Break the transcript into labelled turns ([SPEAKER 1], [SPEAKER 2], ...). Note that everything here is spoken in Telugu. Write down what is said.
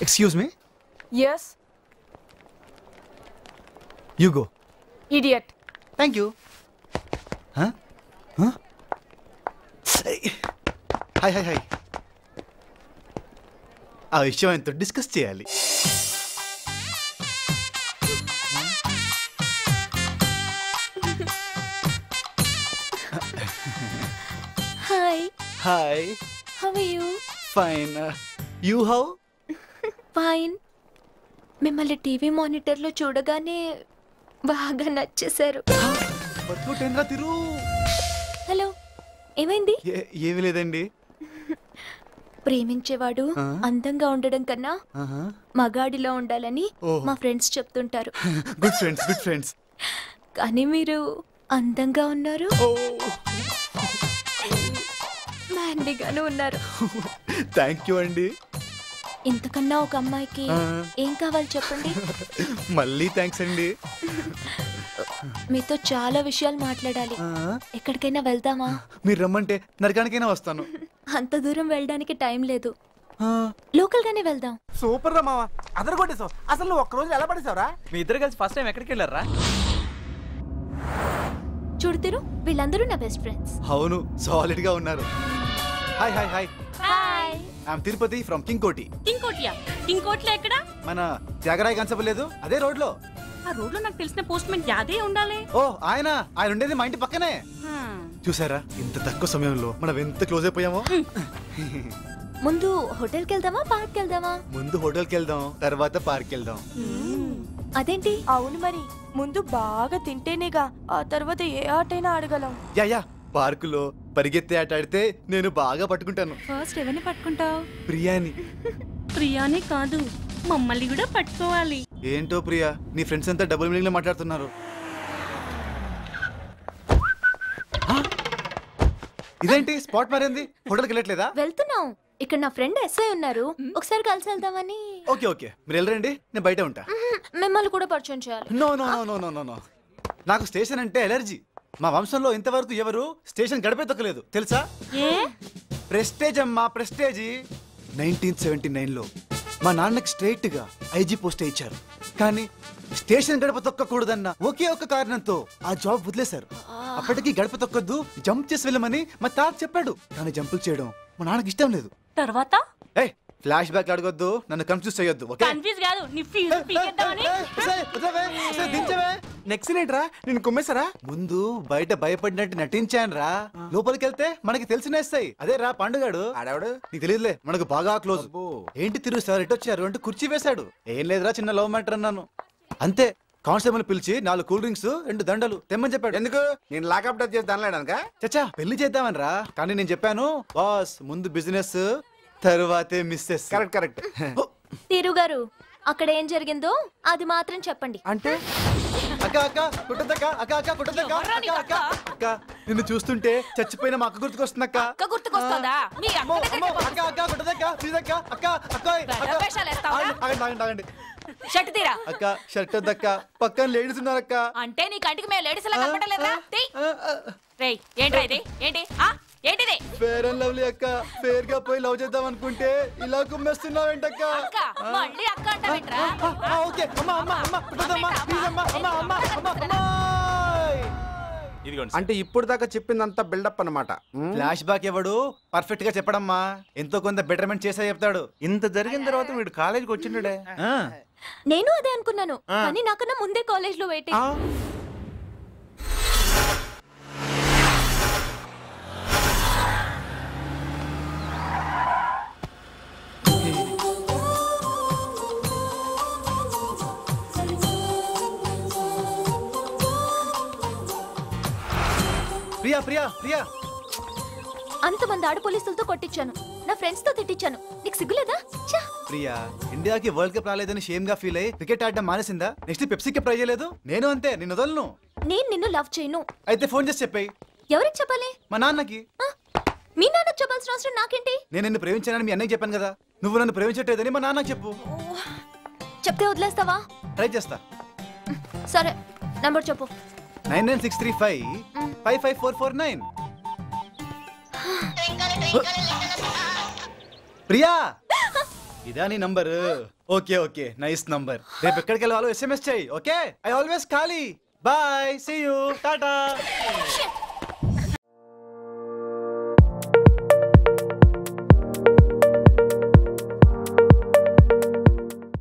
[SPEAKER 1] Excuse me?
[SPEAKER 2] Yes.
[SPEAKER 1] You go.
[SPEAKER 2] Idiot.
[SPEAKER 1] Thank you. Huh? Huh? Hi, hi, hi. ఆ విషయం ఎంతో డిస్కస్ చేయాలి.
[SPEAKER 2] Hi.
[SPEAKER 1] Hi.
[SPEAKER 2] How are you?
[SPEAKER 1] Fine. You how?
[SPEAKER 2] Fine. మిమ్మల్ని టీవీ మానిటర్లో చూడగానే బాగా నచ్చేశారు.
[SPEAKER 1] పట్టుకోటేంద్రా తిరు.
[SPEAKER 2] హలో, ఏమైంది?
[SPEAKER 1] ఏమీ లేదండి.
[SPEAKER 2] ప్రేమించేవాడు అందంగా ఉండడం కన్నా మగాడిలో ఉండాలని మా ఫ్రెండ్స్ చెప్తుంటారు.
[SPEAKER 1] Good friends, good friends.
[SPEAKER 2] కానీ మీరు అందంగా ఉన్నారు, మ్యాండీగాను ఉన్నారు.
[SPEAKER 1] థ్యాంక్ యూ అండి.
[SPEAKER 2] ఇంతకన్నా ఒక అమ్మాయికి ఏం కావాలి చెప్పండి.
[SPEAKER 1] మళ్ళీ థ్యాంక్స్ అండి.
[SPEAKER 2] మీతో చాలా విషయాలు మాట్లాడాలి. ఎక్కడికైనా వెళ్దామా?
[SPEAKER 1] మీరు రమ్మంటే నరకానికైనా వస్తాను.
[SPEAKER 2] అంత దూరం వెళ్ళడానికి టైం లేదు, లోకల్ గానే వెళ్దాం.
[SPEAKER 3] సూపర్ రా మావా, అదర్ కొట్టేసావు. అసలు నువ్వు ఒక్క రోజు ఎలా పడేసావురా?
[SPEAKER 4] మీ ఇద్దరు కలిసి ఫస్ట్ టైం ఎక్కడికి వెళ్ళారా?
[SPEAKER 2] చూడుతిరు, వీళ్ళందరూ నా బెస్ట్ ఫ్రెండ్స్.
[SPEAKER 1] అవును, సాలిడ్ గా ఉన్నారు. Hi hi hi.
[SPEAKER 2] Hi.
[SPEAKER 1] I'm Tirupati from Kingkoti.
[SPEAKER 5] కింగ్కోటియా? కింగ్కోట్లో ఎక్కడ?
[SPEAKER 1] మన త్యాగరాయ కన్సెప్ట్ లేదు, అదే రోడ్ లో.
[SPEAKER 5] ఆ రోడ్ లో నాకు తెలిసిన పోస్ట్ మ్యాన్ యాదే ఉండాలి.
[SPEAKER 1] ఓ ఆయన ఉండేది మా ఇంటి పక్కనే. చూసారా, ఇంత తక్కువ సమయంలో మనం ఎంత క్లోజ్ అయిపోయామో.
[SPEAKER 2] ముందు హోటల్కి వెళ్దామా, పార్క్ వెళ్దామా?
[SPEAKER 1] ముందు హోటల్కి వెళ్దాం, తర్వాత పార్క్ వెళ్దాం.
[SPEAKER 2] అదేంటి?
[SPEAKER 6] అవును, మరి ముందు బాగా తింటేనేగా ఆ తర్వాత ఏ ఆటైనా ఆడగలం.
[SPEAKER 1] యా పార్కులో పరిగెత్తే ఆట ఆడితే నేను బాగా పట్టుకుంటాను.
[SPEAKER 5] ఫస్ట్ ఎవరిని పట్టుకుంటావు?
[SPEAKER 1] ప్రియాని.
[SPEAKER 5] ప్రియాని కాదు, మమ్మల్ని కూడా పట్టుకోవాలి.
[SPEAKER 1] ఏంటో ప్రియా, నీ ఫ్రెండ్స్ అంతా డబుల్ మీనింగ్ లో మాట్లాడుతున్నారు. ఇదేంటి స్పాట్ మారింది? హోటల్కి వెళ్ళట్లేదా?
[SPEAKER 2] వెళ్తున్నాం. ఇక్కడ నా ఫ్రెండ్ ఎస్ఐ ఉన్నారు, ఒకసారి కలిసి వెళ్దామని.
[SPEAKER 1] ఓకే ఓకే, మీరు వెళ్ళరండి, నేను బయట ఉంటా.
[SPEAKER 2] మిమ్మల్ని కూడా పరిచయం చేయాలి.
[SPEAKER 1] No no no no no no. నాకు స్టేషన్ అంటే ఎలర్జీ. మా వంశంలో ఇంతవరకు ఎవరు స్టేషన్ గడిపే తొక్కలేదు తెలుసా? ప్రెస్టేజ్ అమ్మా, ప్రెస్టేజ్. 1979 లో మా నాన్నకి స్ట్రైట్ గా ఐజీ పోస్ట్ ఇచ్చారు. కానీ స్టేషన్ గడప తొక్కకూడదన్న ఒకే ఒక్క కారణంతో ఆ జాబ్ వదిలేశారు. అప్పటికి గడప తొక్కద్దు, జంప్ చేసి వెళ్ళమని మా తాత చెప్పాడు. కానీ జంపులు చేయడం మా నాన్నకి ఇష్టం లేదు.
[SPEAKER 5] తర్వాత
[SPEAKER 1] ఫ్లాష్ బ్యాక్ అడగొద్దు, నన్ను కన్ఫ్యూజ్ చేయొద్దు.
[SPEAKER 5] కన్ఫ్యూజ్ కాదు, నీ ఫీజు పీకేద్దామని.
[SPEAKER 3] నెక్స్ట్ ఏంట్రా, నేను కుమ్మేశారా?
[SPEAKER 1] ముందు బయట భయపడినట్టు నటించాను రా, లోపలికి వెళ్తే మనకి తెలిసినేస్తాయి. అదే రా పండుగాడు.
[SPEAKER 3] ఆడవాడు
[SPEAKER 1] నీకు తెలియదులే, మనకు బాగా క్లోజ్. ఏంటి తిరుగు సార్ ఎట్టొచ్చారు అంటే కుర్చీ వేశాడు. ఏం లేదురా, చిన్న లవ్ మ్యాటర్ అన్నాను అంతే. కానిస్టేబుల్ పిలిచి 4 కూల్ డ్రింక్స్ 2 దండలు తెమ్మని చెప్పాడు.
[SPEAKER 3] ఎందుకు? నేను లాకప్ డెత్ చేసి దానిలేడానుక?
[SPEAKER 1] చచ్చా, పెళ్లి చేద్దామని రా. కానీ నేను చెప్పాను, బాస్ ముందు బిజినెస్, తరువాతే మిస్సెస్.
[SPEAKER 3] Correct correct.
[SPEAKER 2] తీరు గారు, అక్కడ ఏం జరిగిందో అది మాత్రం చెప్పండి.
[SPEAKER 3] అంటే
[SPEAKER 1] అక్క అక్క కుట్టదక్క, అక్క అక్క కుట్టదక్క, అక్క అక్క అక్క నిన్ను చూస్తుంటే చచ్చిపోయిన మా అక్క గుర్తుకొస్తుందక్క.
[SPEAKER 5] అక్క గుర్తుకొస్తుందా? మీ అక్క దగ్గరికి
[SPEAKER 1] అక్క అక్క కుట్టదక్క, ప్లీజ్ అక్క అక్క అక్క ఆగండి.
[SPEAKER 5] షర్ట్ తీరా.
[SPEAKER 1] అక్క షర్ట్ వద్దక్క, పక్కన లేడీస్ ఉన్నారక్క.
[SPEAKER 5] అంటే నీ కంటికి మేము లేడీస్ లా కనపడలేదా? రేయ్, ఏంట్రా ఇది? ఏంటి ఏంటిది?
[SPEAKER 1] ఫేర్ అండ్ లవ్లీ అక్క, ఫేర్ గా పోయి లవ్ చేద్దాం అనుకుంటే ఇలా కుమ్మేస్తున్నావేంటక్క?
[SPEAKER 5] మళ్ళీ అక్క అంటావేంట్రా?
[SPEAKER 1] ఓకే అమ్మా అమ్మా అమ్మా కుట్టదమ్మా, ప్లీజ్ అమ్మా అమ్మా అమ్మా అమ్మా.
[SPEAKER 3] అంటే ఇప్పుడు దాకా చెప్పిందంతా బిల్డప్ అన్నమాట.
[SPEAKER 1] ఫ్లాష్ బ్యాక్ ఎవడు పర్ఫెక్ట్ గా చెప్పడమ్మా, ఎంతో కొంత బెటర్మెంట్ చేసా చెప్తాడు.
[SPEAKER 4] ఇంత జరిగిన తర్వాత వీడు కాలేజీకి వచ్చిండే.
[SPEAKER 2] నేను అదే అనుకున్నాను, కానీ నాకన్నా ముందే కాలేజ్ లో వెయిటింగ్.
[SPEAKER 1] ప్రియా ప్రియా ప్రియా,
[SPEAKER 2] అంతమంది ఆడ పోలీసులతో కొట్టించాను, నా ఫ్రెండ్స్ తో తిట్టించాను, నీకు సిగ్గులేదా?
[SPEAKER 1] ప్రియా, ఇండియాకి వరల్డ్ కప్ రాలేదని షేమ్ గా ఫీల్ అయ్యి క్రికెట్ ఆడడం మానేసిందా? నెక్స్ట్ పెప్సీకి ట్రై చేయలేదు? నేను అంతే, నిన్ను వదలను.
[SPEAKER 2] నేను నిన్ను లవ్ చేయను.
[SPEAKER 1] అయితే ఫోన్ చేసి చెప్పేయి.
[SPEAKER 2] ఎవరికి చెప్పాలి?
[SPEAKER 1] మా నాన్నకి.
[SPEAKER 2] మీ నాన్నకి చెప్పాల్సిన అవసరం నాకేంటి?
[SPEAKER 1] నేను నిన్ను ప్రేమించానని మీ అన్నయ్య చెప్పాను కదా, నువ్వు నన్ను ప్రేమించట్లేదని మా నాన్నకి చెప్పు.
[SPEAKER 2] చెప్తే వదిలేస్తావా?
[SPEAKER 1] ట్రై చేస్తా.
[SPEAKER 2] సరే, నంబర్ చెప్పు.
[SPEAKER 1] 99635555449. ప్రియా ఇదా నీ number? Okay okay, nice number. రేపు ఎక్కడికి వెళ్ళాలో SMS చెయ్యి. ఓకే, ఐ ఆల్వేస్ ఖాళీ. Bye, see you, Tata.